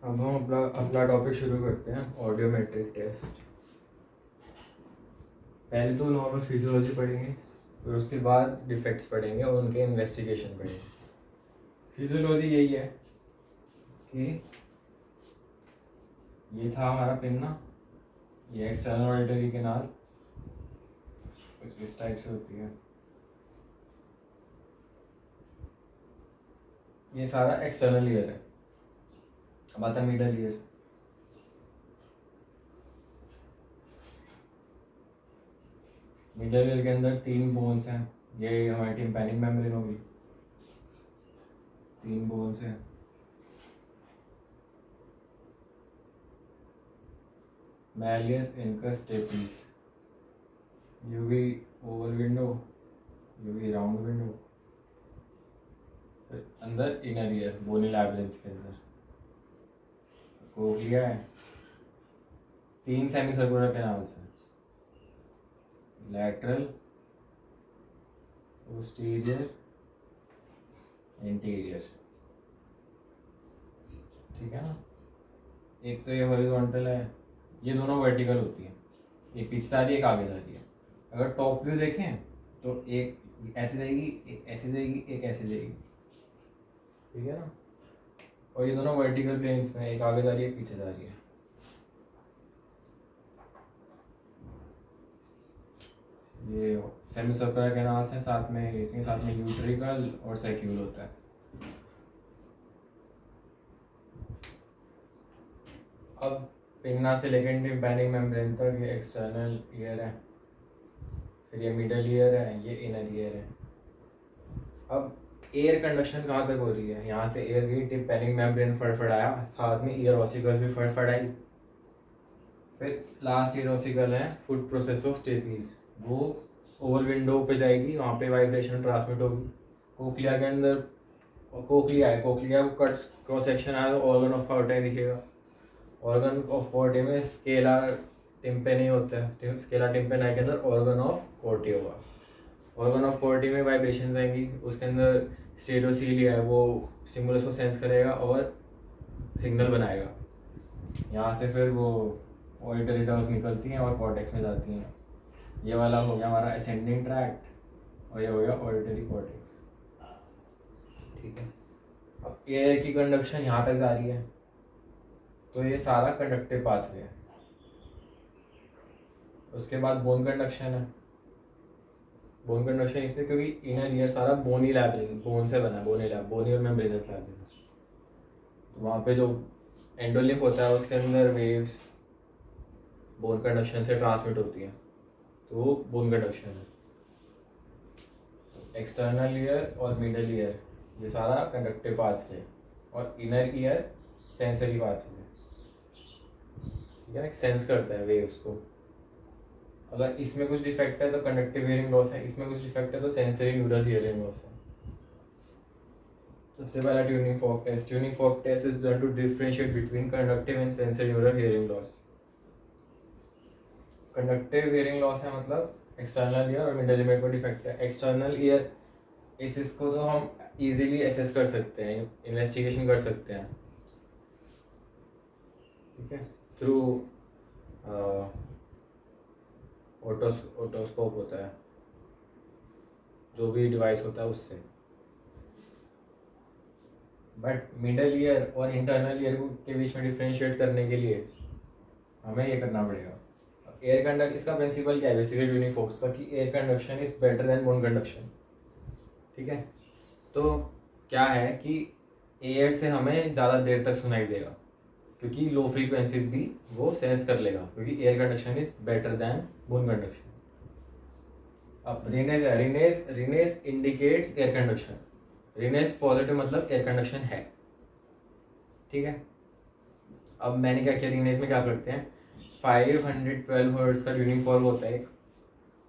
अब हम अपना अपना टॉपिक शुरू करते हैं, ऑडियोमेट्रिक टेस्ट। पहले तो नॉर्मल फिजियोलॉजी पढ़ेंगे, फिर उसके बाद डिफेक्ट्स पढ़ेंगे और उनके इन्वेस्टिगेशन पढ़ेंगे। फिजियोलॉजी यही है कि ये था हमारा पिन्ना, ये एक्सटर्नल ऑडिटरी कैनाल कुछ इस टाइप से होती है। ये सारा एक्सटर्नल ईयर है। अब आता मिडल ईयर। मिडल ईयर के अंदर 3 बोन्स हैं। ये हमारी टिम्पैनिक मेम्ब्रेन होगी, 3 बोन्स हैं। Malleus, incus, stapes. यूवी ओवल विंडो, यूवी राउंड विंडो। फिर अंदर इनर ईयर, बोनी लैबिरिंथ के अंदर कोक्लिया है। 3 सेमी सर्कुलर कैनाल्स हैं, लैटरल, पोस्टीरियर, इंटीरियर। ठीक है ना। एक तो ये हॉरिजॉन्टल है, ये दोनों वर्टिकल होती है, एक पीछे जा रही है, एक आगे जा रही है। अगर टॉप व्यू देखें तो एक ऐसे जाएगी, एक ऐसे जाएगी, एक ऐसे जाएगी। ठीक है ना। और ये दोनों वर्टिकल प्लेन्स में, एक आगे जा रही है, एक पीछे जा रही है। ये सेमी सर्कुलर कैनाल्स हैं, साथ में इसके साथ में यूट्रिकल और सैक्यूल होता है। अब पिन्ना से लेकर टिम्पैनिक मेम्ब्रेन तक ये एक्सटर्नल ईयर है, फिर ये मिडल ईयर है, ये इनर ईयर है। अब एयर कंडक्शन कहाँ तक हो रही है? यहाँ से एयर गई, टिम्पैनिक मेम्ब्रेन फड़फड़ाया, साथ में ईयर ऑसिकल्स भी फड़फड़ाई। फिर लास्ट ईयर ऑसिकल है फुट प्रोसेस ऑफ स्टेपीज, वो ओवल विंडो पे जाएगी, वहाँ पे वाइब्रेशन ट्रांसमिट होगी कोक्लिया के अंदर। कोक्लिया है, कोक्लिया को कट क्रॉस सेक्शन आया तो ऑर्गन ऑफ कॉर्टे दिखेगा। ऑर्गन ऑफ कॉर्टे में स्केला टिम्पेनी होता है, स्केला टिम्पेनी के अंदर ऑर्गन ऑफ कॉर्टी होगा। ऑर्गन ऑफ कॉर्टी में वाइब्रेशंस आएंगी, उसके अंदर स्टेरोसीलिया है, वो स्टिमुलस को सेंस करेगा और सिग्नल बनाएगा। यहाँ से फिर वो ऑडिटरी नर्व्स निकलती हैं और कॉर्टेक्स में जाती हैं। ये वाला हो गया हमारा असेंडिंग ट्रैक्ट और ये हो गया ऑडिटरी कॉर्टेक्स। ठीक है। अब एयर की कंडक्शन यहाँ तक जा रही है, तो ये सारा कंडक्टिव पाथवे है। उसके बाद बोन कंडक्शन है। बोन कंडक्शन इसलिए क्योंकि इनर ईयर सारा बोनी लैबिरिंथ, बोन से बना है, बोनी और मेम्ब्रेनस लैबिरिंथ। तो वहाँ पे जो एंडोलिम्फ होता है उसके अंदर वेव्स बोन कंडक्शन से ट्रांसमिट होती हैं, तो वो बोन कंडक्शन है। एक्सटर्नल ईयर और मिडल ईयर ये सारा कंडक्टिव पाथवे, और इनर ईयर सेंसरी पाथवे। ठीक है ना, सेंस करता है वेव्स को। अगर इसमें कुछ डिफेक्ट है तो कंडक्टिव हियरिंग लॉस है, इसमें कुछ डिफेक्ट है तो सेंसरी न्यूरल हियरिंग लॉस है। सबसे पहला tuning fork test. Tuning fork test is done to differentiate between conductive and sensory neural hearing loss. Conductive hearing loss है मतलब एक्सटर्नल ईयर और मिडल ईयर में कोई डिफेक्ट है। एक्सटर्नल ईयर इसको तो हम इजीली एसेस कर सकते हैं, इन्वेस्टिगेशन कर सकते हैं। ठीक है, थ्रू ओटोस्कोप होता है, जो भी डिवाइस होता है उससे। बट मिडल ईयर और इंटरनल ईयर के बीच में डिफ्रेंशिएट करने के लिए हमें ये करना पड़ेगा। एयर कंडक्ट, इसका प्रिंसिपल क्या है बेसिकली ट्यूनिंग फोर्क्स का, कि air conduction is better than bone conduction. ठीक है, तो क्या है कि एयर से हमें ज़्यादा देर तक सुनाई देगा, क्योंकि लो फ्रीक्वेंसीज भी वो सेंस कर लेगा, क्योंकि air conduction is better than bone conduction. अब रिनेज है, रिनेज इंडिकेट्स एयर कंडक्शन। रिनेज पॉजिटिव मतलब एयर कंडक्शन है। ठीक है, अब मैंने क्या किया, रिनेज में क्या करते हैं, 512 हर्ट्ज का ट्यूनिंग फॉर्क होता है एक,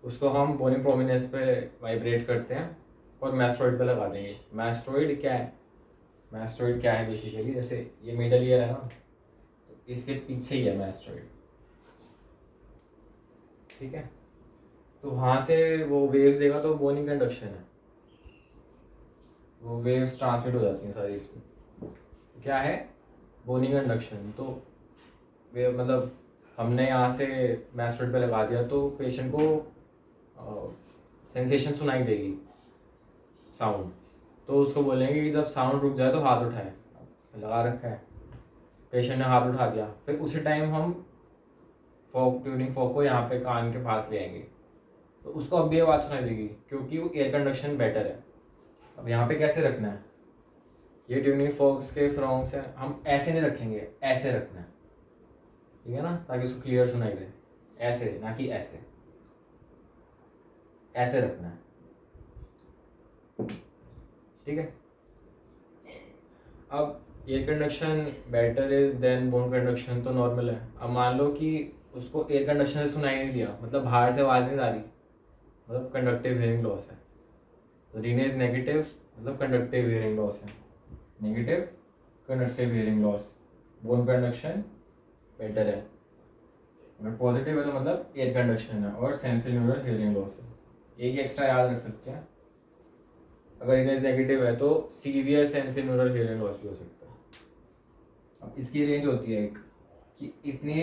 उसको हम बोनी प्रोमिनेंस पे वाइब्रेट करते हैं और मैस्ट्रॉइड पे लगा देंगे। मैस्ट्रॉइड क्या है? मैस्ट्रॉइड क्या है बेसिकली, जैसे ये मिडल ईयर है ना, तो इसके पीछे ही है मैस्ट्रॉइड। ठीक है, तो वहाँ से वो वेव्स देगा तो बोनी कंडक्शन है, वो वेव्स ट्रांसमिट हो जाती हैं सारी इसमें। क्या है? बोनी कंडक्शन, तो वे मतलब हमने यहाँ से मैस्ट्रोड पे लगा दिया तो पेशेंट को सेंसेशन सुनाई देगी, साउंड। तो उसको बोलेंगे कि जब साउंड रुक जाए तो हाथ उठाए। लगा रखा है, पेशेंट ने हाथ उठा दिया, फिर उसी टाइम हम ट्यूनिंग फॉक को यहाँ पे कान के पास ले आएंगे, तो उसको अब भी आवाज़ सुनाई देगी क्योंकि वो एयर कंडक्शन बेटर है। अब यहाँ पे कैसे रखना है, ये ट्यूनिंग फॉक्स के फ्रॉन्ग्स हैं, हम ऐसे नहीं रखेंगे, ऐसे रखना है, ठीक है ना, ताकि उसको क्लियर सुनाई दे। ऐसे, ना कि ऐसे, ऐसे रखना है, ठीक है। अब एयर कंडक्शन बेटर है देन बोन कंडक्शन तो नॉर्मल है। अब मान लो कि उसको एयर कंडक्शन से सुनाई नहीं दिया, मतलब बाहर से आवाज़ नहीं आ रही, मतलब कंडक्टिव हियरिंग लॉस है। तो रीने इज नेगेटिव, मतलब कंडक्टिव हियरिंग लॉस है, negative conductive hearing loss. Bone conduction better है, अगर पॉजिटिव है तो मतलब एयर कंडक्शन है, और सेंसरी न्यूरल हियरिंग लॉस है। एक एक्स्ट्रा याद रख सकते हैं, अगर इमेज नेगेटिव है तो severe sensory neural hearing loss भी हो सकता है। अब इसकी रेंज होती है एक, कि इतनी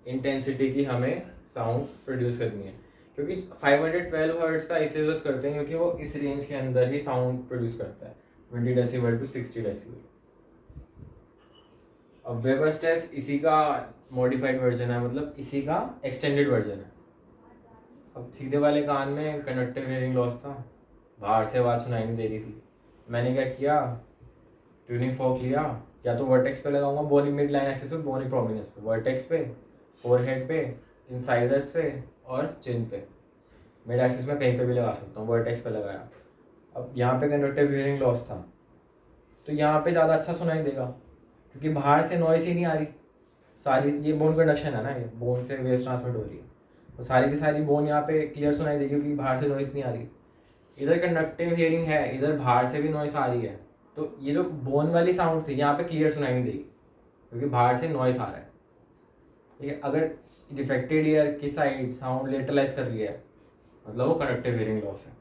इंटेंसिटी की हमें साउंड प्रोड्यूस करनी है, क्योंकि 512 हर्ट्ज का इसे यूज करते हैं क्योंकि वो इस रेंज के अंदर ही साउंड प्रोड्यूस करता है, 20 डेसिबल टू 60 डेसिबल। अब वेबर्स टेस्ट इसी का मॉडिफाइड वर्जन है, मतलब इसी का एक्सटेंडेड वर्जन है। अब सीधे वाले कान में कंडक्टिव हियरिंग लॉस था, बाहर से आवाज़ सुनाई नहीं दे रही थी, मैंने क्या किया, ट्यूनिंग फॉक लिया, या तो वर्टेक्स पे लगाऊंगा, बोनी मिड लाइन एक्सिस पे, बोनी प्रोमिनेंस पे, वर्टेक्स पे, फोरहेड पे, इंसाइजर्स पे और चिन पे। मिड एक्सिस में कहीं पे भी लगा सकता हूँ, वर्टेक्स पे लगाया। अब यहाँ पे कंडक्टिव हियरिंग लॉस था तो यहाँ पे ज़्यादा अच्छा सुनाई देगा क्योंकि बाहर से नॉइस ही नहीं आ रही सारी। ये बोन कंडक्शन है ना, ये बोन से वेव्स ट्रांसमिट हो रही है, तो सारी की सारी बोन यहाँ पे क्लियर सुनाई देगी क्योंकि बाहर से नॉइस नहीं आ रही। इधर कंडक्टिव हियरिंग है, इधर बाहर से भी नॉइस आ रही है, तो ये जो बोन वाली साउंड थी यहाँ पे क्लियर सुनाई नहीं देगी क्योंकि बाहर से नॉइस आ रहा है, ठीक है। अगर डिफेक्टेड ईयर की साइड साउंड लेटरलाइज कर रही है मतलब वो कंडक्टिव हियरिंग लॉस है।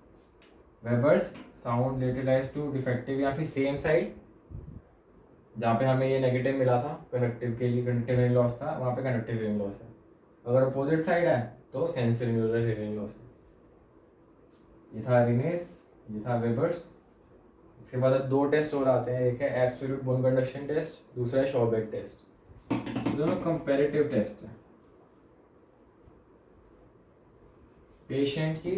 वेबर्स साउंड लेटरलाइज टू डिफेक्टिव, या फिर सेम साइड जहाँ पे हमें ये नेगेटिव मिला था कंडक्टिव के लिए, कंडक्टिव हियरिंग लॉस था, वहाँ पे कंडक्टिव हियरिंग लॉस है। अगर अपोजिट साइड है तो सेंसरी न्यूरल हियरिंग लॉस है। ये था रिनेस, ये था वेबर्स। इसके बाद 2 टेस्ट और आते हैं, एक है एब्सोल्यूट बोन कंडक्शन टेस्ट, दूसरा है शॉबैक टेस्ट। दोनों कंपैरेटिव टेस्ट है, पेशेंट की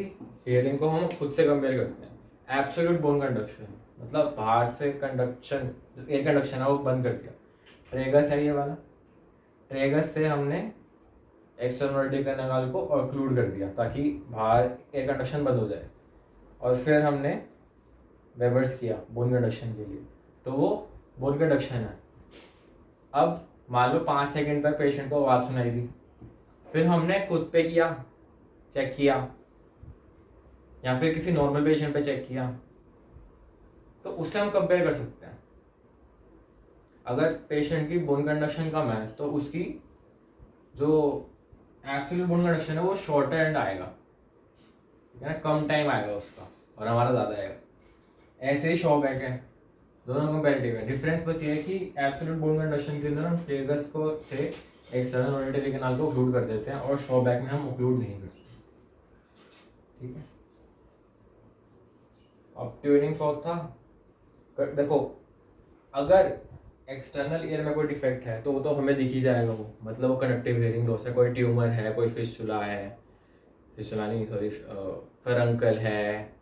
हियरिंग को हम खुद से कंपेयर करते हैं। एब्सोल्यूट बोन कंडक्शन मतलब बाहर से कंडक्शन, जो एयर कंडक्शन है वो बंद कर दिया। ट्रेगस है ये वाला, ट्रेगस से हमने एक्सटर्नल कैनाल को ऑक्लूड कर दिया ताकि बाहर एयर कंडक्शन बंद हो जाए, और फिर हमने वेबर्स किया बोन कंडक्शन के लिए, तो वो बोन कंडक्शन है। अब मान लो 5 सेकंड तक पेशेंट को आवाज़ सुनाई दी, फिर हमने खुद पे किया, चेक किया, या फिर किसी नॉर्मल पेशेंट पे चेक किया, तो उससे हम कंपेयर कर सकते हैं। अगर पेशेंट की बोन कंडक्शन कम है तो उसकी जो एब्सोल्यूट बोन कंडक्शन है वो शॉर्टर एंड आएगा, ठीक है ना, कम टाइम आएगा उसका, और हमारा ज़्यादा आएगा। ऐसे ही शॉबैक है, दोनों कंपेरेटिव है। डिफरेंस बस ये है कि एब्सोल्यूट बोन कंडक्शन के अंदर हम ट्रेगस को से एक्सटर्नल ऑडिटरी कैनाल को ऑक्लूड कर देते हैं, और शॉबैक में हम ऑक्लूड नहीं करते, ठीक है। अब ट्यूनिंग फॉक था, देखो अगर एक्सटर्नल ईयर में कोई डिफेक्ट है तो वो तो हमें दिख ही जाएगा, वो मतलब वो कंडक्टिव हियरिंग लॉस है, कोई ट्यूमर है, कोई फिस्टुला है, फिस्टुला नहीं सॉरी, फरंकल है,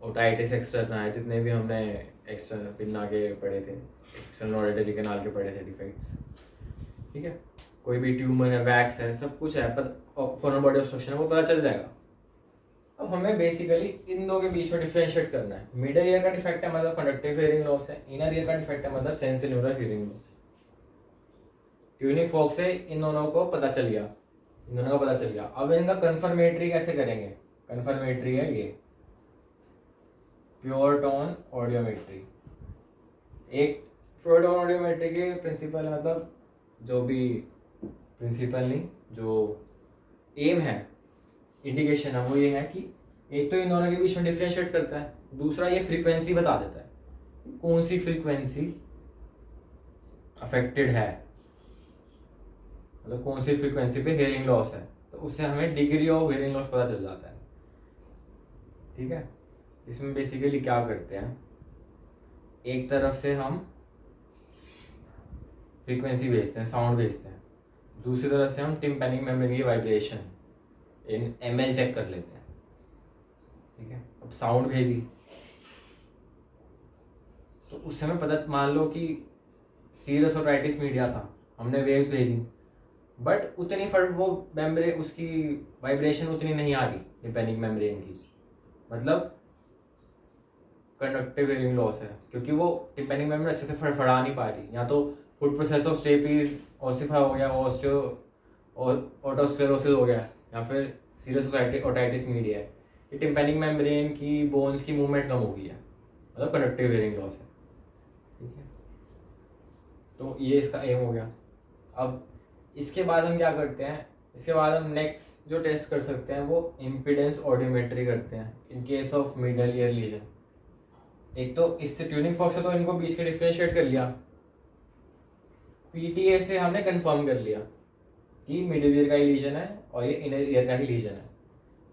ओटाइटिस एक्सटर्ना है, जितने भी हमने एक्सटर्नल पिन्ना के पढ़े थे, एक्सटर्नल ऑडिटरी कैनाल के पढ़े थे डिफेक्ट्स, ठीक है। कोई भी ट्यूमर है, वैक्स है, सब कुछ है, पर फॉरेन बॉडी ऑब्स्ट्रक्शन है, वो पता चल जाएगा। अब हमें बेसिकली इन दो के बीच में डिफरेंशिएट करना है। मिडल ईयर का डिफेक्ट है मतलब कंडक्टिव हियरिंग लॉस है, इनर ईयर का डिफेक्ट है मतलब सेंसरी न्यूरल हियरिंग लॉस है। ट्यूनिंग फॉक से इन दोनों को पता चल गया, इन दोनों का पता चल गया। अब इनका कन्फर्मेटरी कैसे करेंगे? कन्फर्मेटरी है ये प्योर टोन ऑडियोमेट्री। एक प्योर टोन ऑडियोमेट्री के प्रिंसिपल है, मतलब जो भी प्रिंसिपल नहीं, जो एम है, इंडिकेशन है, वो ये है कि एक तो इन दोनों के बीच में डिफरेंशिएट करता है, दूसरा ये फ्रीक्वेंसी बता देता है। कौन सी फ्रीक्वेंसी अफेक्टेड है, मतलब कौन सी फ्रीक्वेंसी पे हियरिंग लॉस है, तो उससे हमें डिग्री ऑफ हियरिंग लॉस पता चल जाता है। ठीक है, इसमें बेसिकली क्या करते हैं, एक तरफ से हम फ्रीक्वेंसी भेजते हैं, साउंड भेजते हैं, दूसरी तरफ से हम टिम्पैनिक मेम्ब्रेन की वाइब्रेशन इन ml चेक कर लेते हैं। ठीक है, अब साउंड भेजी तो उस समय पता, मान लो कि सीरस ओटाइटिस मीडिया था, हमने वेव्स भेजी, बट उतनी फर्क वो मेम्ब्रेन, उसकी वाइब्रेशन उतनी नहीं आ रही टिम्पैनिक मेम्ब्रेन की, मतलब कंडक्टिव हियरिंग लॉस है, क्योंकि वो टिम्पैनिक मेम्ब्रेन अच्छे से फड़फड़ा नहीं पा रही। या तो फुट प्रोसेस ऑफ स्टेपीज ओसिफाई हो गया, ऑटोस्क्लेरोसिस हो गया, या फिर सीरियस ओटाइटिस मीडिया है, ये टिम्पैनिक मेम्ब्रेन की बोन्स की मूवमेंट कम हो गई है, मतलब कंडक्टिव हियरिंग लॉस है। ठीक है, तो ये इसका एम हो गया। अब इसके बाद हम क्या करते हैं, इसके बाद हम नेक्स्ट जो टेस्ट कर सकते हैं वो इम्पीडेंस ऑडियोमेट्री करते हैं in case of middle ear lesion. एक तो इससे ट्यूनिंग फॉक्स से तो इनको बीच के डिफ्रेंशिएट कर लिया, पीटीए से हमने कंफर्म कर लिया कि मिडिल ईयर का ही लीजन है और ये इनर ईयर का ही लीजन है।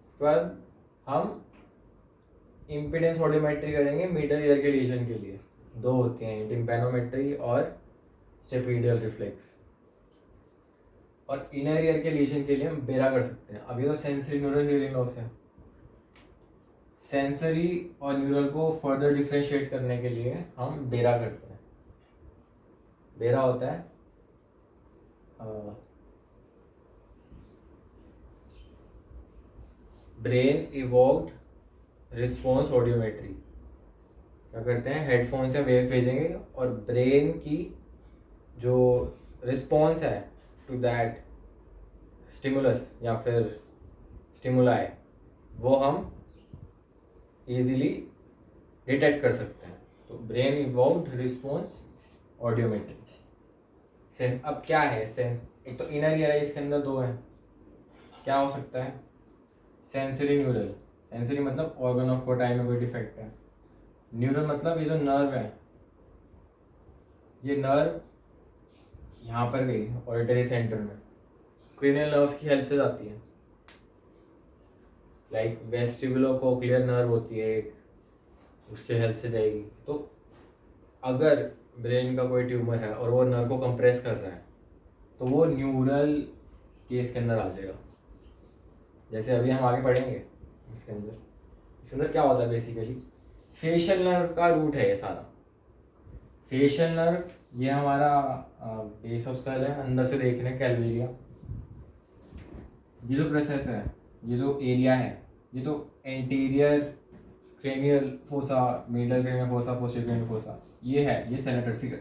उसके बाद हम इम्पीडेंस ऑडियोमेट्री करेंगे मिडिल ईयर के लीजन के लिए, दो होती हैं, टिम्पैनोमेट्री और स्टेपीडियल रिफ्लेक्स। और इनर ईयर के लीजन के लिए हम बेरा कर सकते हैं। अब ये तो सेंसरी न्यूरल हियरिंग लॉस है, सेंसरी और न्यूरल को फर्दर डिफ्रेंशिएट करने के लिए हम बेरा करते हैं। बेरा होता है ब्रेन इवोक्ड रिस्पॉन्स ऑडियोमेट्री। क्या करते हैं, हेडफोन से वेव्स भेजेंगे और ब्रेन की जो रिस्पॉन्स है टू दैट स्टिमुलस या फिर स्टिमुलाई, वो हम इजीली डिटेक्ट कर सकते हैं। तो brain evoked response audiometry. Sense, अब क्या है सेंस, एक तो इनर ईयर है, इसके अंदर दो है, क्या हो सकता है, सेंसरी न्यूरल, सेंसरी मतलब ऑर्गन ऑफ कोटाई में कोई डिफेक्ट है, न्यूरल मतलब ये जो नर्व है, ये नर्व यहाँ पर गई ऑडिटरी सेंटर में, क्रेनियल नर्व्स की हेल्प से जाती है, लाइक वेस्टिबुलोकोक्लियर नर्व होती है एक, उसके हेल्प से जाएगी। तो अगर ब्रेन का कोई ट्यूमर है और वो नर्व को कंप्रेस कर रहा है तो वो न्यूरल केस के अंदर आ जाएगा, जैसे अभी हम आगे पढ़ेंगे। इसके अंदर क्या होता है, बेसिकली फेशियल नर्व का रूट है ये सारा। फेशियल नर्व ये हमारा बेस ऑफ स्कल है, अंदर से देख रहे हैं कैलवेरिया, ये जो प्रोसेस है, ये जो एरिया है, ये तो anterior cranial fossa, middle cranial fossa, posterior cranial fossa, ये है, ये सेना टर्सिकल,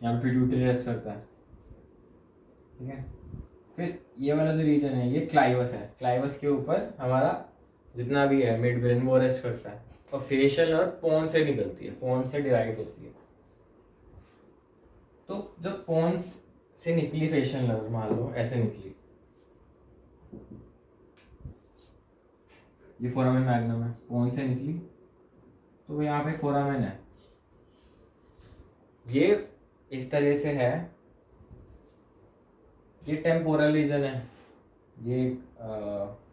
यहाँ पे पिट्यूटरी रेस्ट करता है। ठीक है, फिर ये वाला जो रीजन है ये क्लाइवस है, क्लाइवस के ऊपर हमारा जितना भी है मिड ब्रेन वो रेस्ट करता है। और फेशियल नर्व पोन से निकलती है, पोन से डिराइव होती है। तो जब पोन्स से निकली फेशियल नर्व, मान लो ऐसे निकली, ये फोरामेन मैग्नम है, पोन से निकली तो वो यहाँ पे फोरामेन है, ये इस तरह से है, ये टेम्पोरल रीजन है, ये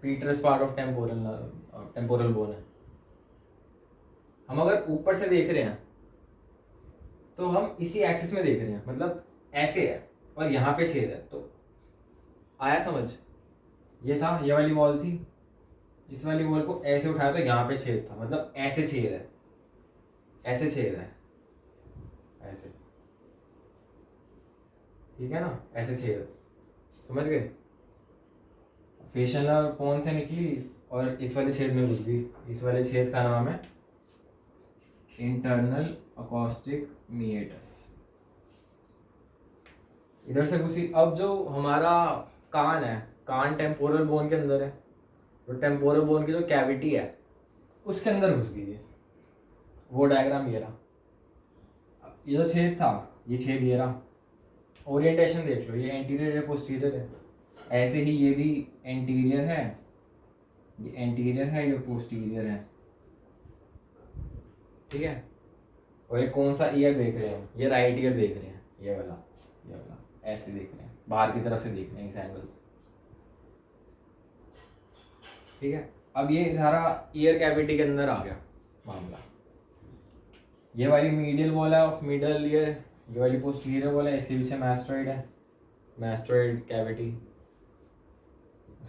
Peters part of temporal bone है। हम अगर ऊपर से देख रहे हैं तो हम इसी एक्सिस में देख रहे हैं, मतलब ऐसे है और यहाँ पे छेद है, तो आया समझ, ये था, ये वाली वॉल थी, इस वाली वॉल को ऐसे उठाया तो यहाँ पे छेद था, मतलब ऐसे छेद है, ऐसे छेद है, ऐसे, ठीक है ना, ऐसे छेद, समझ गए। फेशियल नर्व पोन से निकली और इस वाले छेद में घुस गई, इस वाले छेद का नाम है इंटरनल अकॉस्टिक मीएटस, इधर से घुसी। अब जो हमारा कान है, कान टेम्पोरल बोन के अंदर है, तो टेम्पोरल बोन की जो कैविटी है उसके अंदर घुस गई है, वो डायग्राम ये रहा। ये जो छेद था, ये छेद ये रहा, ओरिएंटेशन देख लो, ये एंटीरियर है पोस्टीरियर है, ऐसे ही ये भी एंटीरियर है, ये एंटीरियर है, ये पोस्टीरियर है, ठीक है। और ये कौन सा ईयर देख रहे हैं, ये राइट ईयर देख रहे हैं, ये वाला ऐसे देख रहे हैं, बाहर की तरफ से देख रहे हैं इस एंगल से। ठीक है। अब ये सारा ईयर कैविटी के अंदर आ गया मामला। ये वाली मीडियल वॉल है ऑफ मिडल ईयर, ये वाली पोस्टीरियर वॉल है, इसके पीछे मैस्टोइड है, mastoid cavity.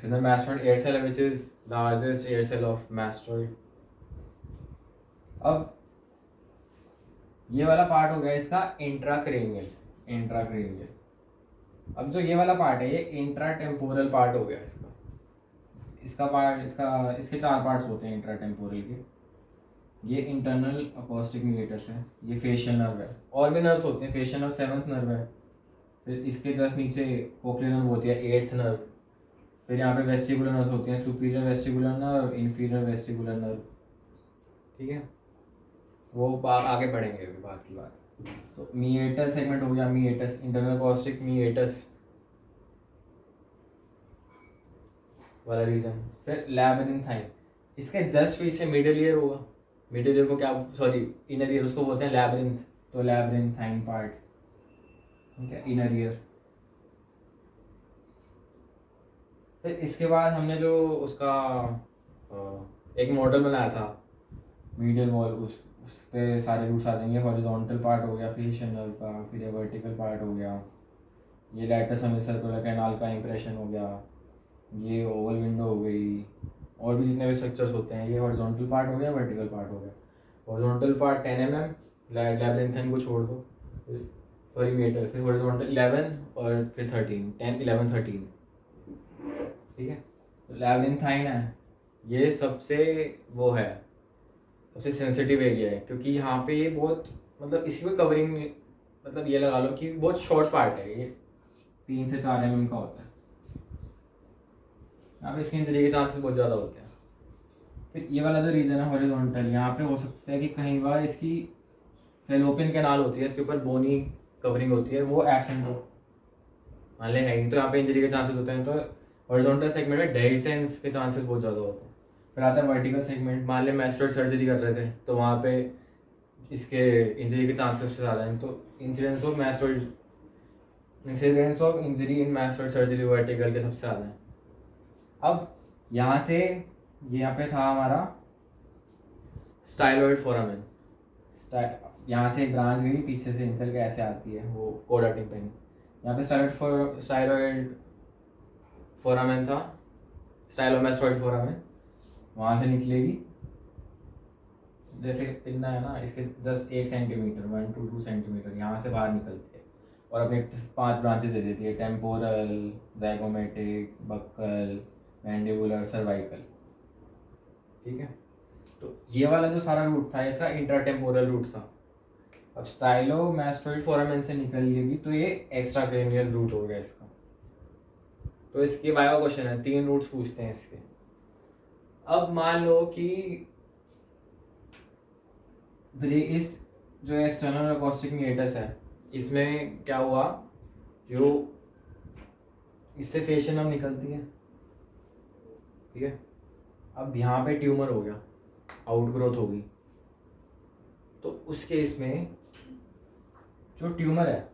Mastoid air cell which is largest air cell of mastoid. अब ये वाला पार्ट हो गया इसका इंट्राक्रेनियल। अब जो ये वाला पार्ट है ये इंट्राटेम्पोरल पार्ट हो गया इसका पार्ट, इसके 4 पार्ट्स होते हैं इंट्राटेम्पोरल के। ये इंटरनल अकोस्टिक मीडिएटर्स है, ये फेशियल नर्व है, और भी नर्व्स होते हैं। फेशियल नर्व 7th नर्व है, फिर इसके जस्ट नीचे कोक्लियर नर्व होती है 8th नर्व, फिर यहाँ पे वेस्टिबुलर नर्व्स होती हैं, superior vestibular nerve, inferior vestibular nerve. ठीक है, वो आगे पढ़ेंगे अभी बात की बात। तो मीएटस सेगमेंट हो गया, मीएटस इंटरनल अकोस्टिक मीएटस वाला रीजन। फिर लैबिरिन्थाइन, इसके जस्ट पीछे मिडिल ईयर होगा। मिडिल ईयर को क्या, सॉरी इनर ईयर, उसको बोलते हैं लैबिरिन्थ। तो लैबिरिन्थाइन पार्ट, ठीक है, इनर ईयर। फिर इसके बाद हमने जो उसका एक मॉडल बनाया था मीडियल वॉल, उस पे सारे रूट्स आ जाएंगे। हॉरिजॉन्टल पार्ट हो गया फेशियल नर्व का, फिर ये वर्टिकल पार्ट हो गया, ये लैटस सेमिसर्कुलर कैनाल का इंप्रेशन हो गया, ये ओवल विंडो हो गई, और भी जितने भी स्ट्रक्चर्स होते हैं। ये हॉरिजॉन्टल पार्ट हो गया, वर्टिकल पार्ट हो गया। हॉरिजॉन्टल पार्ट 10 mm, लैबिरिन्थाइन को छोड़ दो, सॉरी मीटर, फिर हॉरिजॉन्टल 11 और फिर 13, 10 11 13। ठीक है, तो लैबिरिन्थाइन है, ये सबसे वो है, सबसे सेंसिटिव एरिया है, क्योंकि यहाँ पे ये बहुत, मतलब इसकी कोई कवरिंग, मतलब ये लगा लो कि बहुत शॉर्ट पार्ट है, ये 3 से 4 mm का होता है। यहाँ पे इसके इंजरी के चांसेस बहुत ज़्यादा होते हैं। फिर ये वाला जो रीजन है हॉरिजॉन्टल, यहाँ पे हो सकता है कि कहीं बार इसकी फेलोपियन कैनाल होती है, इसके ऊपर बोनी कवरिंग होती है, वो एब्सेंट हो, मान ले है ही, तो यहाँ पे इंजरी के चांसेस होते हैं। तो हॉरिजॉन्टल सेगमेंट में डेहिसेंस के चांसेस बहुत ज़्यादा होते हैं। फिर आता है वर्टिकल सेगमेंट, मान ले मैस्टोइड सर्जरी कर रहे थे, तो वहाँ पे इसके इंजरी के चांसेस ज़्यादा हैं। तो incidence of injury in mastoid surgery vertical के सबसे ज़्यादा हैं। अब यहाँ से यहाँ पे था हमारा स्टाइलॉइड फोरामेन, यहाँ से एक ब्रांच गई पीछे से निकल के ऐसे आती है, वो कोडा टिम्पेनी। यहाँ पे स्टाइलॉइड फोरामेन था, स्टाइलोमैस्टॉइड फोरामेन, वहाँ से निकलेगी, जैसे पिन्ना है ना, इसके जस्ट 1 सेंटीमीटर 1 to 2 सेंटीमीटर यहाँ से बाहर निकलती है, और अपने 5 ब्रांचेस दे देती है, टेम्पोरल, ज़ाइगोमेटिक, बक्कल, मैंडिबुलर, सर्वाइकल। ठीक है, तो ये वाला जो सारा रूट था इसका इंट्राटेम्पोरल रूट था। अब स्टाइलोमैस्टॉइड फोरामेन से निकलेगी तो ये एक्स्ट्रा क्रेनियल रूट हो गया इसका। तो इसके वाइवा क्वेश्चन है, 3 रूट्स पूछते हैं इसके। अब मान लो कि इस जो एक्सटर्नल अकोस्टिक मीडिएटर्स है, इसमें क्या हुआ, जो इससे फेशियल नर्व निकलती है, ठीक है। अब यहाँ पे ट्यूमर हो गया, आउटग्रोथ हो गई, तो उस केस में जो ट्यूमर है,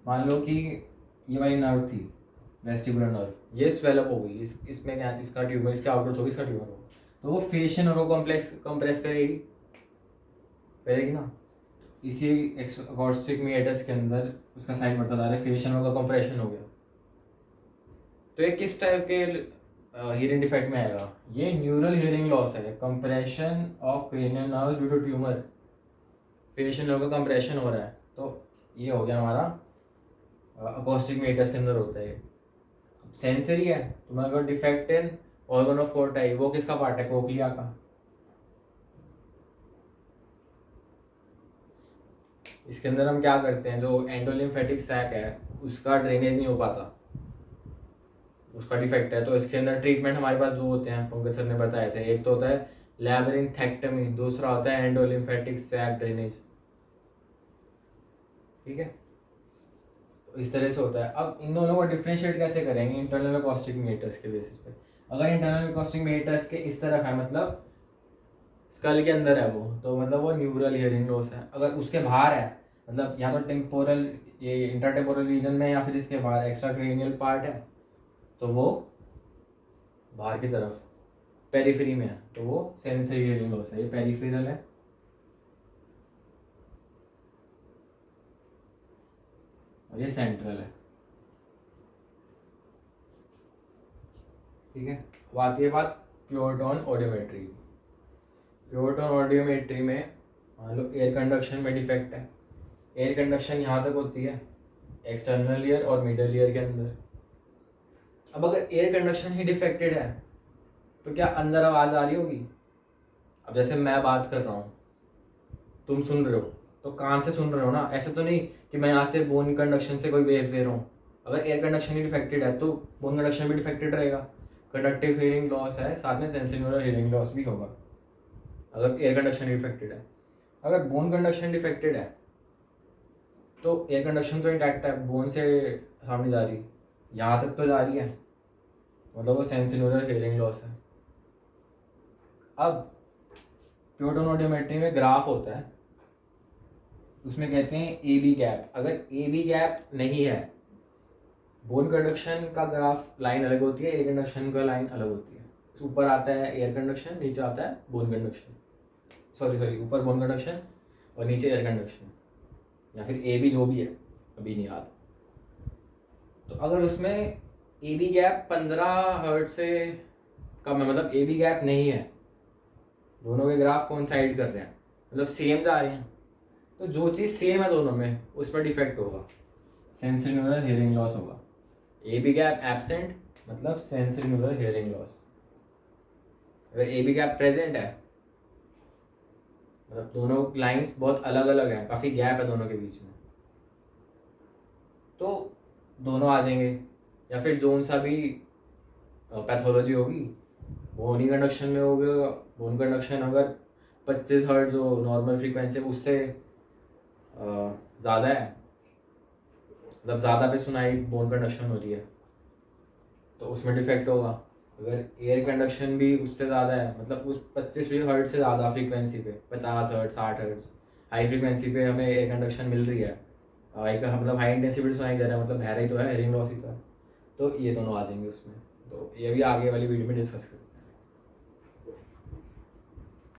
मान लो कि ये वाली नर्व थी वेस्टिबुलर नर्व, ये स्वेलअप हो गई, इसमें क्या, इसका ट्यूमर, इसकी आउटग्रोथ होगी, इसका ट्यूमर होगा, तो वो फेशियल नर्व को कंप्रेस करेगी ना। इसी अकोस्टिक मीडिएटर्स के अंदर उसका साइज बढ़ता जा रहा है, फेशियल नर्व का कंप्रेशन हो गया। तो ये किस टाइप के हियरिंग डिफेक्ट में आएगा, ये न्यूरल हियरिंग लॉस है, compression of cranial nerve due to tumour, facial nerve का कंप्रेशन हो रहा है। तो ये हो गया हमारा अकोस्टिक मीडिएटर्स के अंदर होता है। सेंसरी है, तुम्हारे पास डिफेक्ट इन ऑर्गन ऑफ कोर्टाई, वो किसका पार्ट है, कोक्लिया का। इसके अंदर हम क्या करते हैं, जो एंडोलिम्फेटिक सैक है उसका ड्रेनेज नहीं हो पाता, उसका डिफेक्ट है। तो इसके अंदर ट्रीटमेंट हमारे पास 2 होते हैं, पंकज सर ने बताए थे। एक तो होता है लैबिरिन्थेक्टमी, दूसरा होता है एंडोलिम्फेटिक सैक ड्रेनेज। ठीक है, तो इस तरह से होता है। अब इन दोनों को डिफ्रेंशिएट कैसे करेंगे, इंटरनल अकोस्टिक मीडिएटर्स के बेसिस पे। अगर इंटरनल अकोस्टिक मीडिएटर्स के इस तरफ है, मतलब स्कल के अंदर है वो, तो मतलब वो न्यूरल हियरिंग लॉस है। अगर उसके बाहर है, मतलब या तो टेम्पोरल, ये इंटरटेम्पोरल रीजन में, या फिर इसके बाहर एक्स्ट्रा क्रेनियल पार्ट है, तो वो बाहर की तरफ पेरिफेरी में है, तो वो सेंसरी हियरिंग लॉस है। ये पेरिफेरल है, और ये सेंट्रल है। ठीक है, अब आती है बात pure tone audiometry. Pure tone audiometry में मान लो एयर कंडक्शन में डिफेक्ट है। एयर कंडक्शन यहाँ तक होती है एक्सटर्नल ईयर और मिडल ईयर के अंदर। अब अगर एयर कंडक्शन ही डिफेक्टेड है तो क्या अंदर आवाज़ आ रही होगी? अब जैसे मैं बात कर रहा हूँ, तुम सुन रहे हो, तो कान से सुन रहे हो ना, ऐसे तो नहीं कि मैं यहाँ से बोन कंडक्शन से कोई वेव दे रहा हूँ। अगर एयर कंडक्शन ही डिफेक्टेड है तो बोन कंडक्शन भी डिफेक्टेड रहेगा। कंडक्टिव हियरिंग लॉस है, साथ में सेंसरी हियरिंग लॉस भी होगा अगर एयर कंडक्शन डिफेक्टेड है। अगर बोन कंडक्शन डिफेक्टेड है तो एयर कंडक्शन तो इंटैक्ट है, बोन से सामने जा रही, यहाँ तक तो जा रही है, मतलब वो सेंसरी हियरिंग लॉस है। अब प्योर टोन ऑडियोमेट्री में ग्राफ होता है, उसमें कहते हैं ए बी गैप। अगर ए बी गैप नहीं है, बोन कंडक्शन का ग्राफ लाइन अलग होती है, एयर कंडक्शन का लाइन अलग होती है। ऊपर आता है एयर कंडक्शन, नीचे आता है बोन कंडक्शन, सॉरी ऊपर बोन कंडक्शन और नीचे एयर कंडक्शन, या फिर ए बी जो भी है, अभी नहीं याद। तो अगर उसमें ए बी गैप 15 हर्ट्ज से कम है, मतलब ए बी गैप नहीं है, दोनों के ग्राफ कोइंसाइड कर रहे हैं, मतलब सेम जा रहे हैं, तो जो चीज़ सेम है दोनों में उस पर डिफेक्ट होगा, सेंसरी न्यूरल हियरिंग लॉस होगा। ए बी गैप एब्सेंट मतलब सेंसरी न्यूरल हियरिंग लॉस। अगर ए बी गैप प्रेजेंट है, मतलब दोनों लाइंस बहुत अलग अलग हैं, काफ़ी गैप है दोनों के बीच में, तो दोनों आ जाएंगे। या फिर जोन सा भी पैथोलॉजी होगी, बोन कंडक्शन में होगा, बोन कंडक्शन अगर 25 हर्ट्ज जो नॉर्मल फ्रीक्वेंसी उससे ज़्यादा है, मतलब ज़्यादा पे सुनाई बोन कंडक्शन हो रही है, तो उसमें डिफेक्ट होगा। अगर एयर कंडक्शन भी उससे ज़्यादा है, मतलब उस 25 हर्ट्ज से ज़्यादा फ्रीक्वेंसी पे, 50 हर्ट्ज 60 हर्ट्ज हाई फ्रीक्वेंसी पे हमें एयर कंडक्शन मिल रही है, एक मतलब हाई इंटेंसिटी सुनाई दे रहा है, मतलब बहरा ही तो है, हेयरिंग लॉस ही तो है, तो ये दोनों आ जाएंगे उसमें। तो ये भी आगे वाली वीडियो में डिस्कस करेंगे।